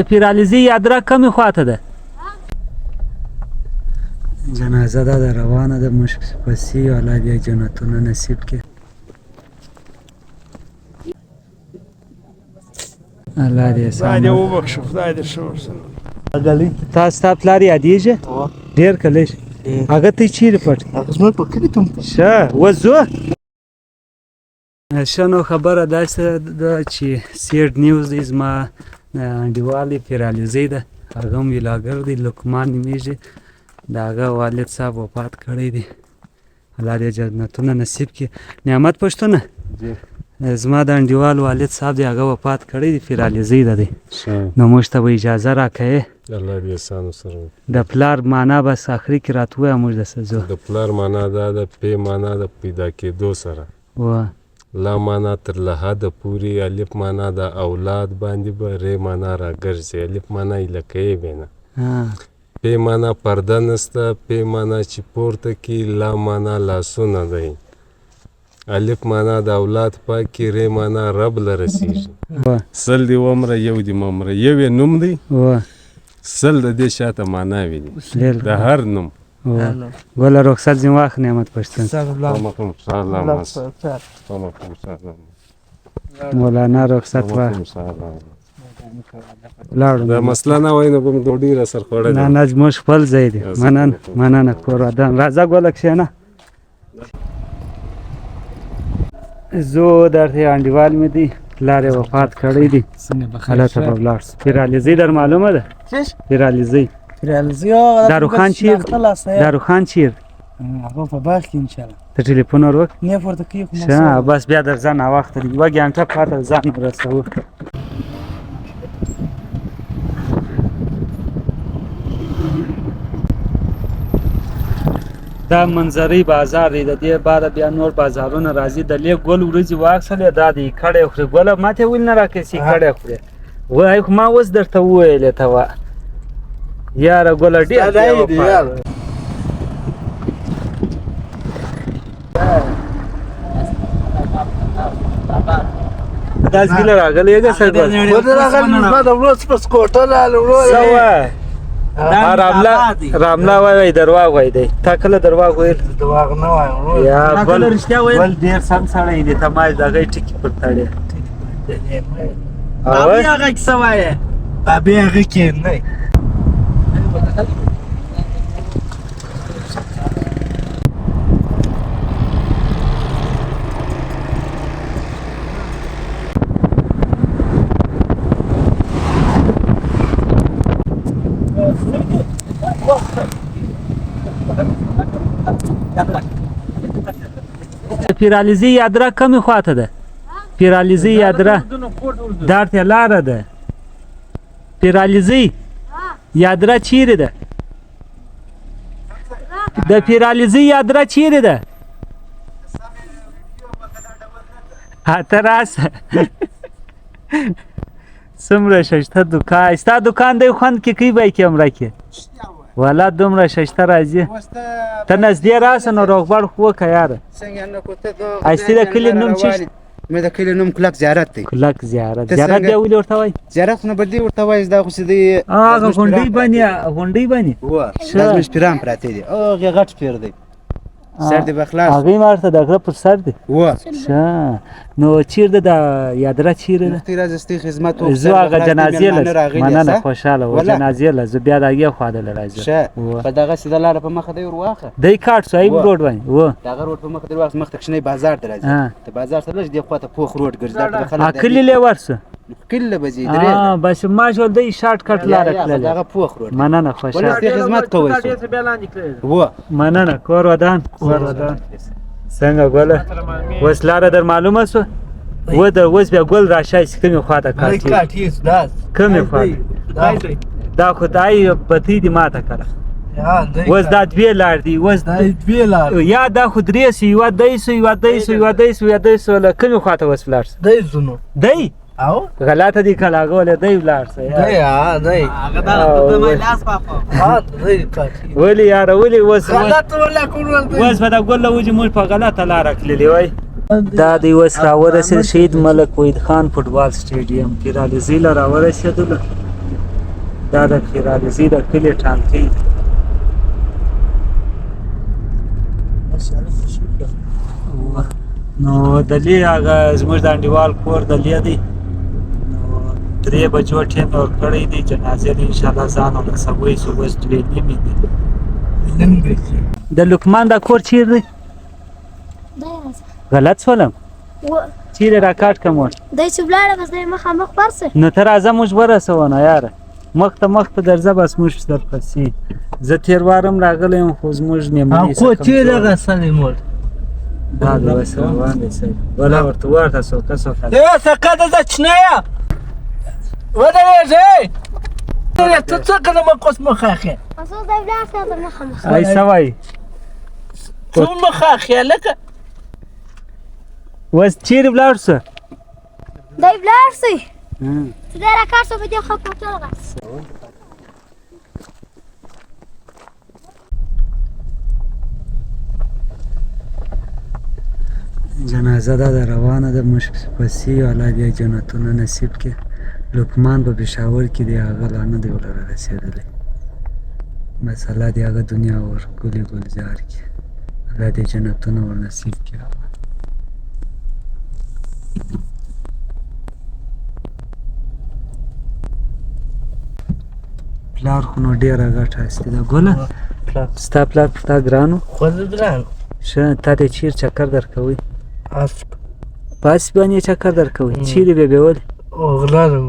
پیر علیزی یادرا کمی خواته ده جنازه ده روانه ده مشک پسی الله دې جنتونه نصیب کړي الله دې خدای دې وبخښي خدای دې ښه ورسره تاسو ته پلار یادېږي ډېر کله هغه ته چیرې پټ هغه زما په کلي ته ښه وځو ښه نو خبره داسې ده چې سیډ نیوز دی زما انډیوال دی پیر علیزی ده هغه هم ویلاګر دی لقمان نومیږي د هغه والد صاحب وفات کړی دی الله دې جنتونه نصیب کړي نعمت پښتونه زما د انډیوال والد صاحب دی هغه وفات کړی دی پیر علیزی ده دی نو موږ ته به اجازه راکوې الله دې احسان وسره د پلار معنا بس آخري کې راته ووایه موږ دسه ځو د پلار معنا دا ده پی معنا د پیدا کېدو سره و لا معنا تر لحد پورې الف معنا د اولاد باندې به ری معنا راګرځي الف معنا لکه به نه پی معنا پرده نسته پی معنا چې پورته کې لا معنا لاسونه دی الف معنا د اولاد پاکي ری معنا رب لرسیږي سل دی عمره یو دی ممره یو نوم دی سل د دې شاته معنا وي د هر نوم ولا رخصت زین واخ نعمت پښتون مولانا رخصت واخ لاړو دا مسله نه وای نو کوم ډوډۍ را سر خوړل نه نه موږ خپل ځای دی مننه کور ودان راځه ګوله کښېنه زه درته انډیوال مې دی پلار یې وفات کړی دی هلته به ولاړ سو پیر علیزی در معلومه ده پیر علیزی داروخان چیر هغه په باغ کې انشاءالله ته ټلیفون ور وکړه نه پورته کوي ښه بس بیا درځه ناوخته دی یوه ګنټه پاته ځان ورسوو دا منظرې بازار دی د دې بعده بیا نور بازارونه راځي د لیک ګل ورځې واخیستلې دا دی کړی خوري ګله ماته ولې نه راکړې کړی خوري وایي خو ما اوس درته وویلې ته وه یاره ګله ډېر داس ګیله راغلی یې راملا وای درواغ وای دی تا کله درواغ ویل درواغ نه وایم یا بل رښتیا ویل بل ډېر سم سړی دی ته ما دغه ټکي پر تړې بابي هغه کیسه وایې بابي هغه کې نه پیر علیزی یادرا کمی خواته ده پیر علیزی یادرا درته لاره ده پیر علیزی یادرا چیرې ده د پیر علیزی یادرا چیرې ده ته راسه څومره ششته دوکان ستا دوکان دی خوند کې کوي بای کیمره کې والا دومره ششته راځي ته نږدې راسه نو روغبړ خو وکړه یاره ایستې د کلي نوم چې مې د کلي نوم کلک زیارت دی کلک زیارت زیارت بیا ولې ورته وایي زیارت خو نه بدلې ورته وایي دا خو چې دی هغه غونډۍ باندې هو دا زموږ پیران پراته دي هغې غټ پیر دی سر دی به خلاص هغې مارته د غره پر سر دی هو ښه نو چیرته د یادره چیرې ده مختې راځه ستې خدمت زه هغه جنازې له مننه خوشحاله وه جنازې له زه بیا د هغې خوا دله راځم ښه په دغه سیده لاره په مخه دی ور واخله دی کاټ صاحب روډ باندې و د هغه روډ په مخه دی ور واخله مخته کښېنی بازار ته راځي د بازار ته لږ دې خوا ته پوخ روډ ګرځي کلي لی ورسه کله به ځي درې بس ما شول دی شارټ کټ لاره کړله دغه پوخ روډ مننه خوشحاله ولې خدمت کوئ و مننه کور ودان څنګه ګوله اوس لاره در معلومه سوه و در اوس بیا ګل راشایسي کومې خواته کاټي کومې خواته دا خو دای بتۍ دي ماته کړه اوس دا دوې لارې دي اوس یا دا خو درې سو یوه دی سو یوه دی سو یوه دی سو یوه دی سو له کومې خواته اوس ولاړ سه دی ځو دی غلطه دي کله هغه ولې دی ولاړ سه ولې یاره ولې اوس به دا ګل له وجې موږ په غلطه لاره تللي وای دا دی اوس راورسېد شهید ملک وحید خان فوټبال سټیډیم پیر علیزي له راورسېدلو دا د خیرالزي د کلي ټانکۍ نو دلې هغه زموږ د انډیوال کور دلې دی نو 3 بجو ټیم ورکړی دی جنازې دی انشاءالله ځان او سبوی سو اوس 2 نیمې دي د لقمان دا کور چیرې دی غلط شولم چیرې راکاټ کوم دای چې ولاړه بس دای مخامخ پرسه نو ته راځه موږ ورسونه یاره مخ ته درځه بس موږ درپسې زه تېر وارم راغلی یم خو زموږ میمونې خو چیرې غسلې مور دا د اوس روان دی صاحب ولا ورته ورته څوکه یو سکه د چنیا ودرېږئ ته څه کله مکوس مخاخې اوس دای ولاړه د مخامخ ای سوای څو مخاخې لکه اوس چیرې ولاړ سه دای ولاړ سي ته دا راکار سو به دې خو کوتل غس جنازه دا روانه ده مشک پسې الله دې جنتونه نصیب کړي لقمان په پېښور کې دی هغه لا نه دی ورته رسېدلی بس الله دې هغه دنیا ور ګلې ګلزار کړي الله دې جنتونه ور نصیب کړي پلار خو نو ډېره ګټه اخیستې ده ګله ستا پلار پر تا ګران و خو زه ګران ښه تا ته چیر چکر درکوي اسب په اسب باندې چکر درکوي چیرې به بیولې غلام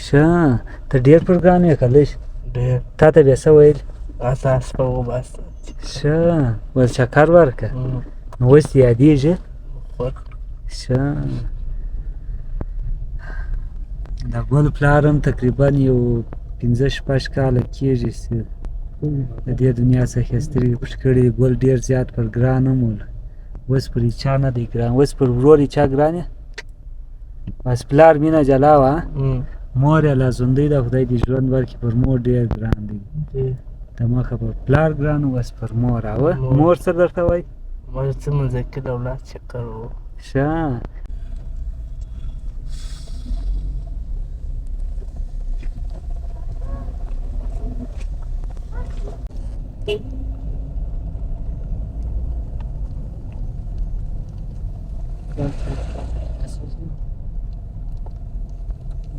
ښه ته ډېر پر ګران یې که لږ ډېر تا ته بیا څه ویل اساس په وباسته ښه ول چکر ورکړه نو اوس دې یادېږي ښه د ګل پلار هم تقریبا یو 15-16 کاله کېږي چې د دې دنیا څخه سترګې پټ کړي دي ګل ډېر زیات پر ګران هم ول اوس پر هیچا نه دی ګران اوس پر ورور هیچا ګران یې بس پلار مینه جلا وه مور یې لا ژوندۍ ده خدای دې ژوند ورکړي پر مور ډېر ګران دی د مخه پر پلار ګران و اوس پر مور اوه مور څه درته وایي مور څه مذکر اولاد چکر و ښه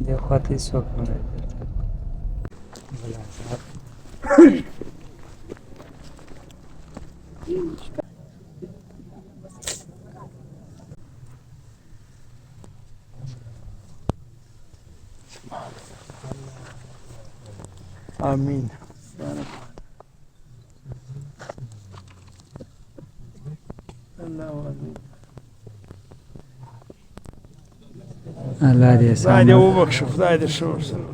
دې خواته هېڅ څوک نه راځي آمین الله دې خدای دې وبخښي خدای دې ښه ورسره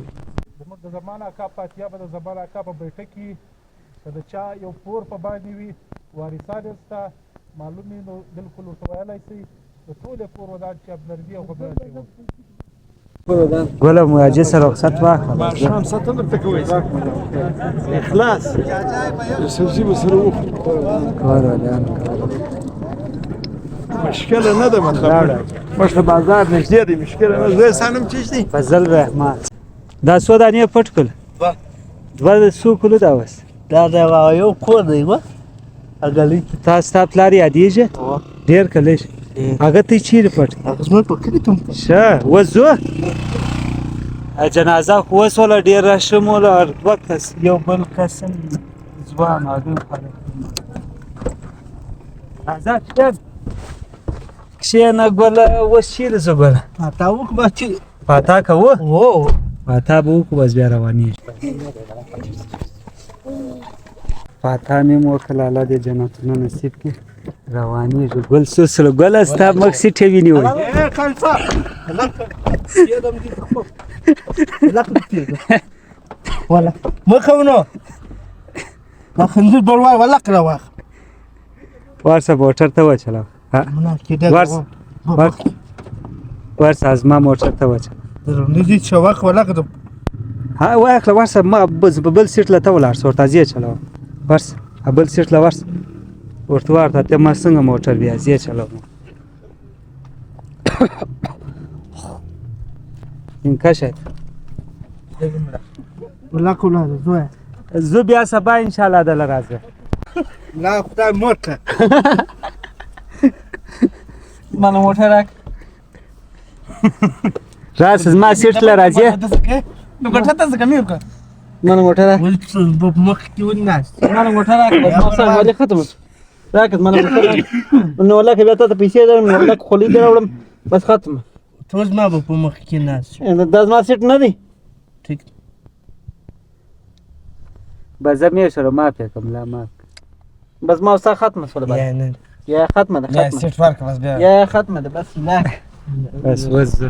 زموږ د زمان اکا پاتیا به د زمان اکا په بیټه کې که د چا یو پور په باندې وي وارثان یې شته معلوم وي نو بلکل ورته ویلی شئ د ټولې پور ودان چې عبدالربي او خبره کوي ګله مهاجر سره رخصت واخله ماښام ساتنه درته کوئ اخلاص سبزي به سره وخورو کار ودان مشکله نه ده مطلب موږ ته بازار نږدې دی مشکله نه زه سانم چیش دی فضل رحمان دا څو دانې پټ کړل دوه څو کلو دا اوس دا د یو کور دی و اګلی تا ستا پلار یادېږي ډېر که لږ هغه ته یې چیرې پټ هغه زموږ په کلي ته ښه اوس ځو جنازه خو اوس وله ډېر رشم وله دوه کس یو بل کس هم ځوان هغوی خلک راځه کښېنه کښېنه ګله اوس چیرې ځو ګله تا وکړه چې فاتا کوو و فاتا به وکړو بس بیا روانېږو فاتا مې هم وکړله الله دې جنتونه نصیب کړي روانېږو ګل سوسله ګله ستا مخ سیټې ونیوئ ولا مخه ونو دا خنزیر بلوای ولا کړه واخ ورسه موټر ته وچلوه ورسه از ما موټر ته وچلوه درنږدې چې واخ ولا کړه ها واخله ورسه ما بل سیټ له ته ولاړ سه ورته ځې چلوه ورسه بل سیټ له ورسه ورته ورته ته ما څنګه موټر بیا ځې چلوه این کشت والله کوله زوی زه بیا سبا ان شاء الله دلته راځم لا خدای موټه مال موټر راک راس زما سیټ له راځي نو ګټه ته څنګه میو کا مال موټر راک ول په مخ کې وناس مال موټر راک بس ما سره ولې ختم راک مال موټر راک نو ولکه بیا ته پیسې درم نو ولکه خولي دروړم بس ختم ټول ما په مخ کې ناس دا زما سیټ نه دی ټیک به زه مې سره معافي کوم لا معاف بس ما وسه ختمه شوله بس یا نه یا ختمه ده ختمه سیټ ورک بس بیا یا ختمه ده بس لا بس وز